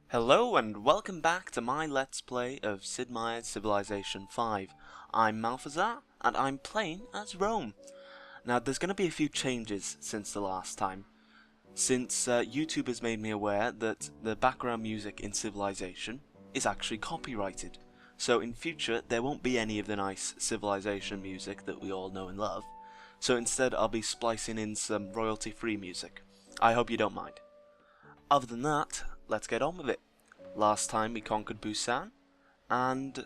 Hello and welcome back to my Let's Play of Sid Meier's Civilization 5. I'm Malthersare and I'm playing as Rome. Now there's going to be a few changes since the last time. Since YouTube has made me aware that the background music in Civilization is actually copyrighted. So in future there won't be any of the nice Civilization music that we all know and love. So instead I'll be splicing in some royalty-free music. I hope you don't mind. Other than that, let's get on with it. Last time we conquered Busan, and,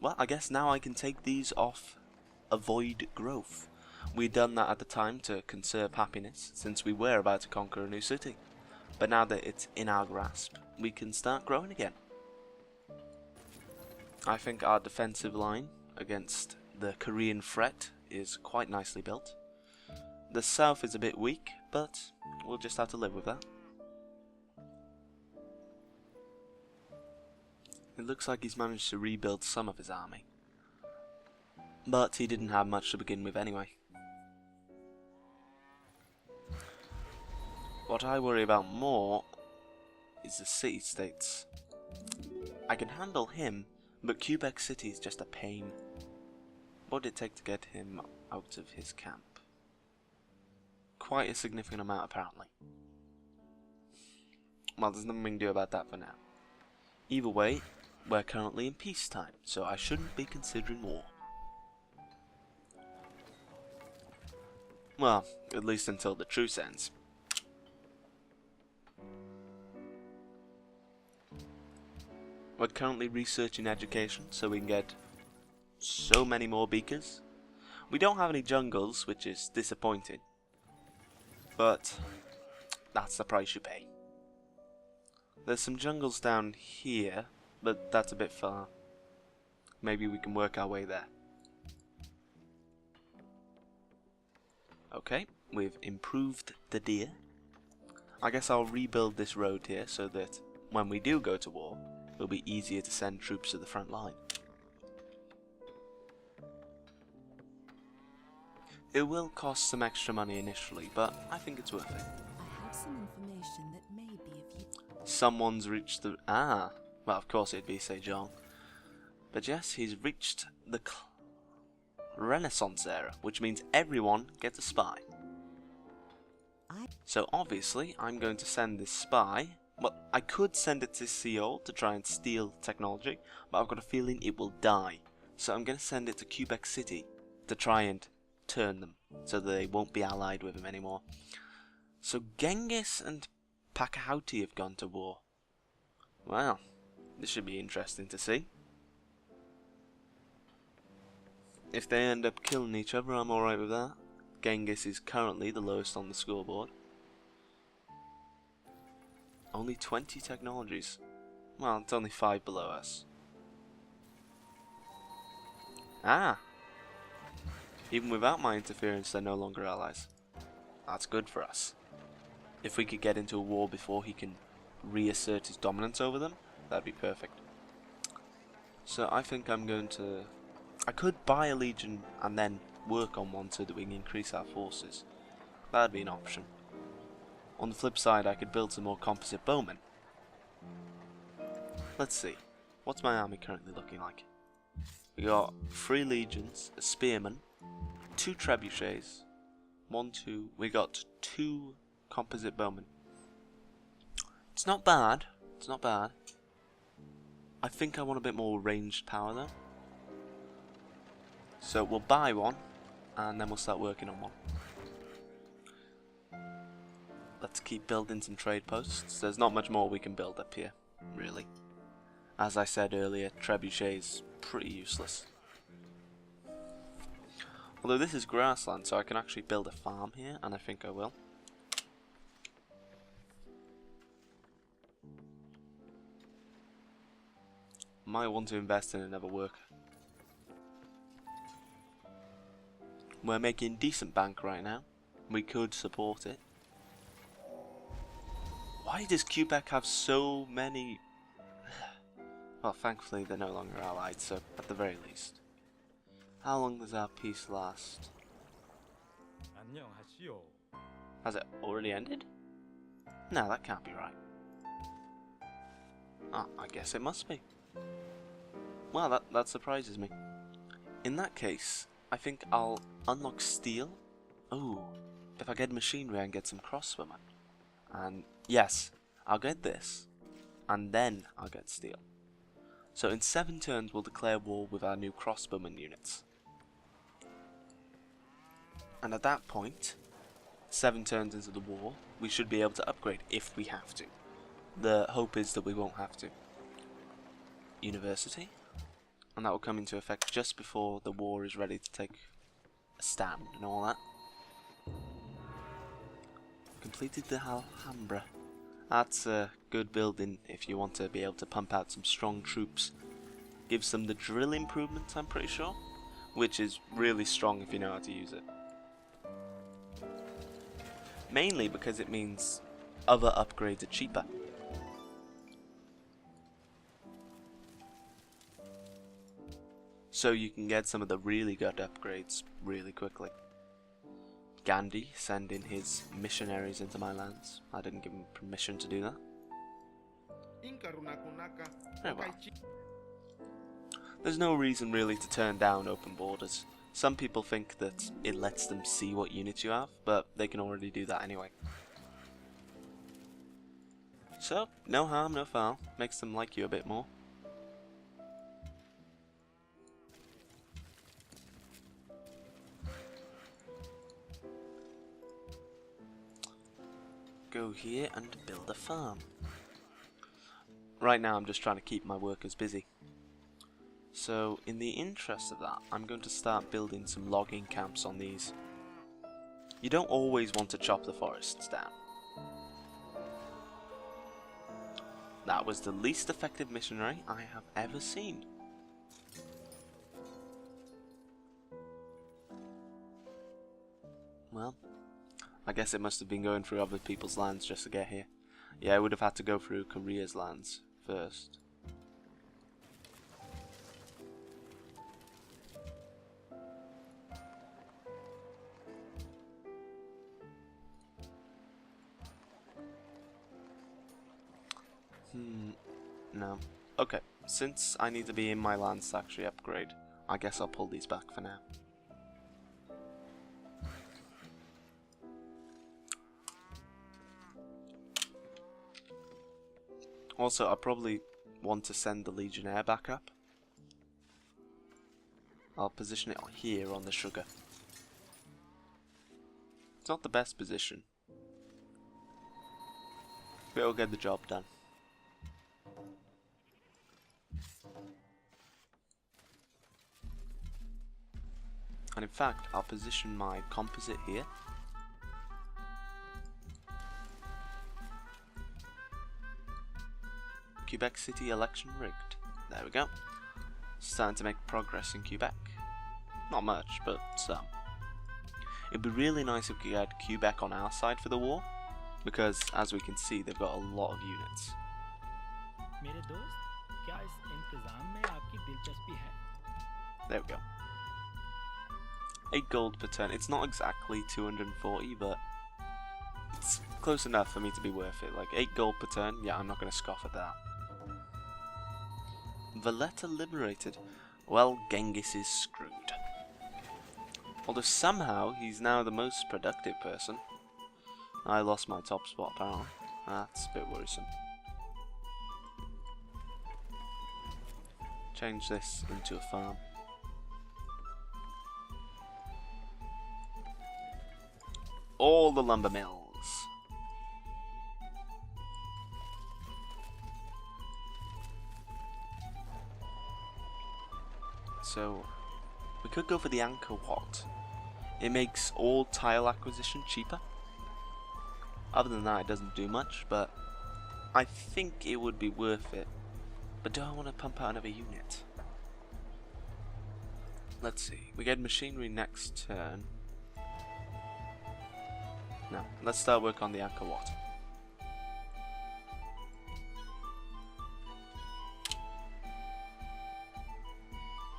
well, I guess now I can take these off avoid growth. We'd done that at the time to conserve happiness, since we were about to conquer a new city. But now that it's in our grasp, we can start growing again. I think our defensive line against the Korean threat is quite nicely built. The south is a bit weak, but we'll just have to live with that. It looks like he's managed to rebuild some of his army. But he didn't have much to begin with anyway. What I worry about more is the city-states. I can handle him, but Quebec City is just a pain. What did it take to get him out of his camp? Quite a significant amount, apparently. Well, there's nothing we can do about that for now. Either way, we're currently in peacetime, so I shouldn't be considering war. Well, at least until the truce ends. We're currently researching education, so we can get so many more beakers. We don't have any jungles, which is disappointing. But that's the price you pay. There's some jungles down here, but that's a bit far. Maybe we can work our way there. Okay, we've improved the deer. I guess I'll rebuild this road here so that when we do go to war, it'll be easier to send troops to the front line. It will cost some extra money initially, but I think it's worth it. I have some information that may be of use. Someone's reached the... well, of course it'd be Seoul. But yes, he's reached the Renaissance era, which means everyone gets a spy. So obviously, I'm going to send this spy. Well, I could send it to Seoul to try and steal technology, but I've got a feeling it will die. So I'm going to send it to Quebec City to try and turn them, so that they won't be allied with him anymore. So Genghis and Pakahouti have gone to war. Well, this should be interesting to see. If they end up killing each other, I'm alright with that. Genghis is currently the lowest on the scoreboard. Only 20 technologies. Well, it's only 5 below us. Even without my interference, they're no longer allies. That's good for us. If we could get into a war before he can reassert his dominance over them, that'd be perfect. So I think I'm going to... I could buy a legion and then work on one so that we can increase our forces. That'd be an option. On the flip side, I could build some more composite bowmen. Let's see. What's my army currently looking like? We got 3 legions, a spearman, 2 trebuchets, 1, 2... We got 2 composite bowmen. It's not bad. It's not bad. I think I want a bit more ranged power though. So we'll buy one, and then we'll start working on one. Let's keep building some trade posts. There's not much more we can build up here, really. As I said earlier, trebuchet is pretty useless. Although this is grassland, so I can actually build a farm here, and I think I will. Might want to invest in another worker. We're making decent bank right now. We could support it. Why does Quebec have so many... Well, thankfully they're no longer allied, so at the very least. How long does our peace last? Has it already ended? No, that can't be right. Ah, I guess it must be. Well, that surprises me. In that case, I think I'll unlock steel. Oh, if I get machinery and get some crossbowmen. And yes, I'll get this. And then I'll get steel. So in 7 turns we'll declare war with our new crossbowman units. And at that point, 7 turns into the war, we should be able to upgrade if we have to. The hope is that we won't have to. University. And that will come into effect just before the war is ready to take a stand and all that. Completed the Alhambra. That's a good building if you want to be able to pump out some strong troops. Gives them the drill improvements, I'm pretty sure, which is really strong if you know how to use it. Mainly because it means other upgrades are cheaper. So you can get some of the really good upgrades really quickly. Gandhi sending his missionaries into my lands. I didn't give him permission to do that. Very well. There's no reason really to turn down open borders. Some people think that it lets them see what units you have, but they can already do that anyway. So, no harm, no foul. Makes them like you a bit more. Go here and build a farm. Right now I'm just trying to keep my workers busy. So in the interest of that, I'm going to start building some logging camps on these. You don't always want to chop the forests down. That was the least effective missionary I have ever seen. Well, I guess it must have been going through other people's lands just to get here. Yeah, I would have had to go through Korea's lands first. No. Okay, since I need to be in my lands to actually upgrade, I guess I'll pull these back for now. Also, I probably want to send the Legionnaire back up. I'll position it here on the sugar. It's not the best position, but it'll get the job done. And in fact, I'll position my composite here. Quebec City election rigged. There we go. Starting to make progress in Quebec. Not much, but some. It'd be really nice if we had Quebec on our side for the war, because as we can see, they've got a lot of units. There we go. 8 gold per turn. It's not exactly 240, but it's close enough for me to be worth it. Like 8 gold per turn, yeah, I'm not going to scoff at that. Valletta liberated. Well, Genghis is screwed. Although somehow he's now the most productive person. I lost my top spot apparently. That's a bit worrisome. Change this into a farm. All the lumber mills. So, we could go for the Anchor Watt. It makes all tile acquisition cheaper. Other than that, it doesn't do much, but I think it would be worth it. But do I want to pump out another unit? Let's see. We get machinery next turn. No, let's start work on the Anchor Watt.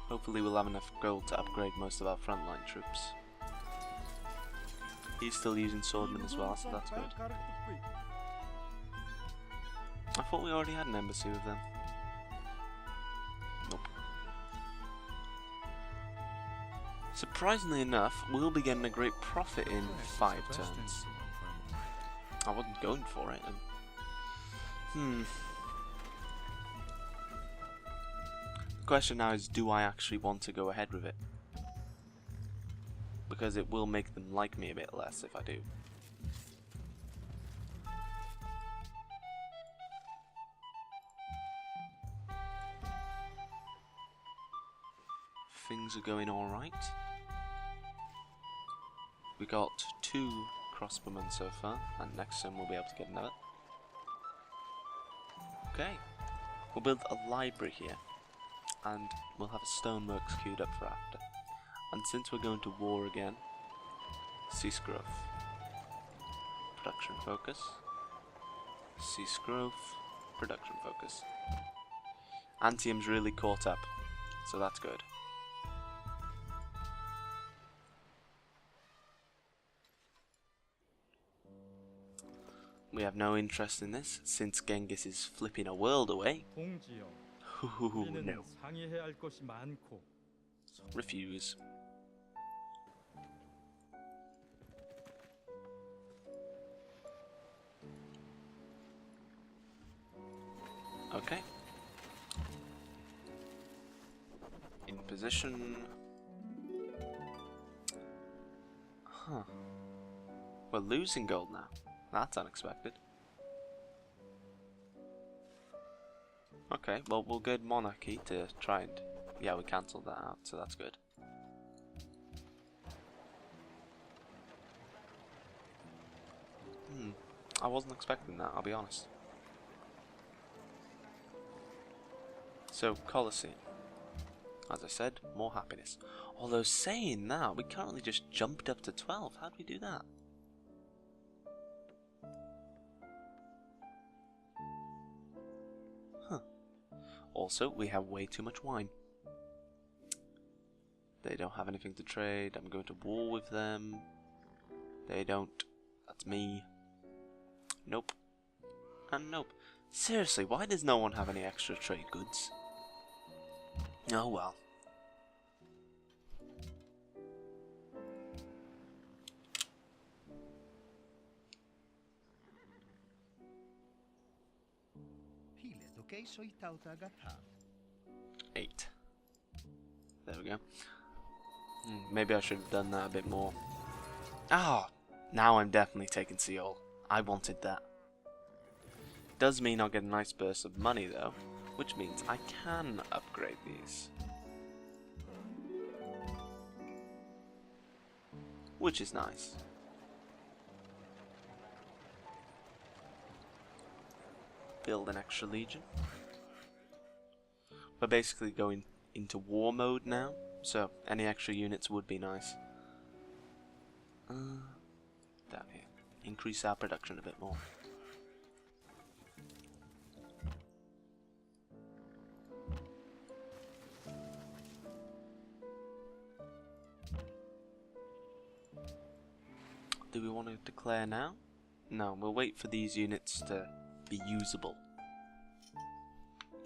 Hopefully we'll have enough gold to upgrade most of our frontline troops. He's still using swordmen as well, so that's good. I thought we already had an embassy with them. surprisingly enough, we'll be getting a great profit in 5 turns. I wasn't going for it. The question now is, do I actually want to go ahead with it? Because it will make them like me a bit less if I do. Things are going alright. We got 2 crossbowmen so far, and next turn we'll be able to get another. Okay, we'll build a library here, and we'll have a stoneworks queued up for after. And since we're going to war again, cease growth. Production focus. Cease growth. Production focus. Antium's really caught up, so that's good. We have no interest in this, since Genghis is flipping a world away. No. Refuse. Okay. In position. Huh. We're losing gold now. That's unexpected. Okay, well we'll get monarchy to try and... Yeah, we cancelled that out, so that's good. I wasn't expecting that, I'll be honest. So, Colosseum. As I said, more happiness. Although saying that, we currently just jumped up to 12. How'd we do that? Also, we have way too much wine. They don't have anything to trade. I'm going to war with them. They don't. That's me. Nope. And nope. Seriously, why does no one have any extra trade goods? Oh well. Eight. There we go. Maybe I should have done that a bit more. Ah! Now I'm definitely taking Seoul. I wanted that. Does mean I'll get a nice burst of money though, which means I can upgrade these. Which is nice. Build an extra legion. We're basically going into war mode now, so any extra units would be nice. Down here. Increase our production a bit more. Do we want to declare now? No, we'll wait for these units to be usable.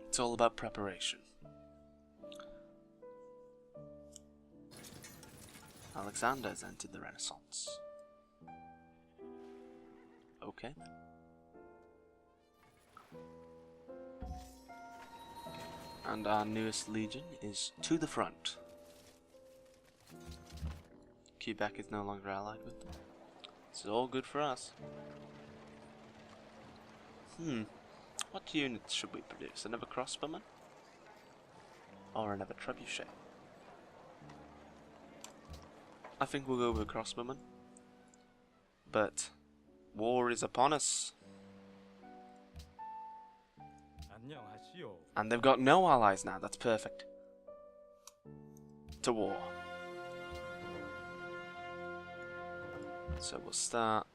It's all about preparation. Alexander has entered the Renaissance. Okay. And our newest legion is to the front. Quebec is no longer allied with them. This is all good for us. What units should we produce? Another crossbowman? Or another trebuchet? I think we'll go with a crossbowman. But war is upon us. And they've got no allies now, that's perfect. To war. So we'll start.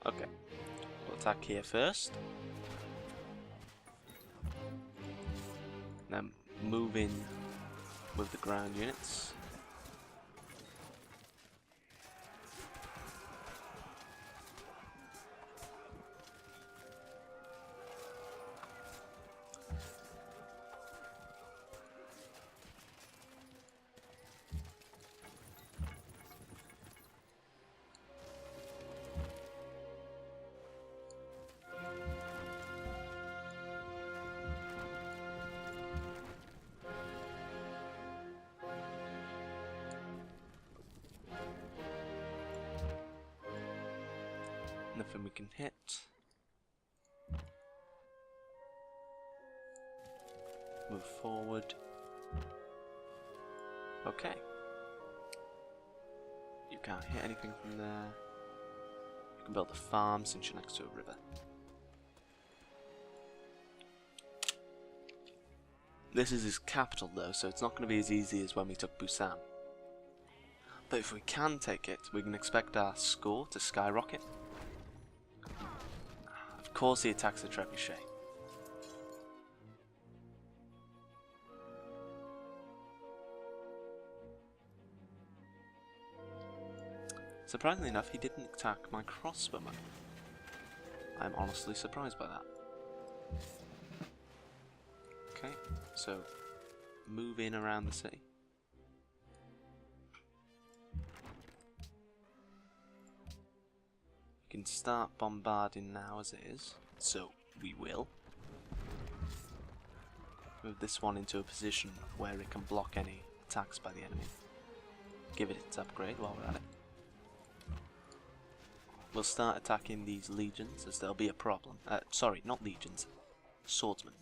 Okay. We'll attack here first. Then move in with the ground units. Nothing we can hit. Move forward. Okay. You can't hit anything from there. You can build a farm since you're next to a river. This is his capital though, so it's not going to be as easy as when we took Busan. But if we can take it, we can expect our score to skyrocket. Of course he attacks the trebuchet. Surprisingly enough, he didn't attack my crossbowman. I'm honestly surprised by that. Okay, so move in around the city. We can start bombarding now as it is, so we will. Move this one into a position where it can block any attacks by the enemy. Give it its upgrade while we're at it. We'll start attacking these legions as there'll be a problem. Sorry, not legions. Swordsmen.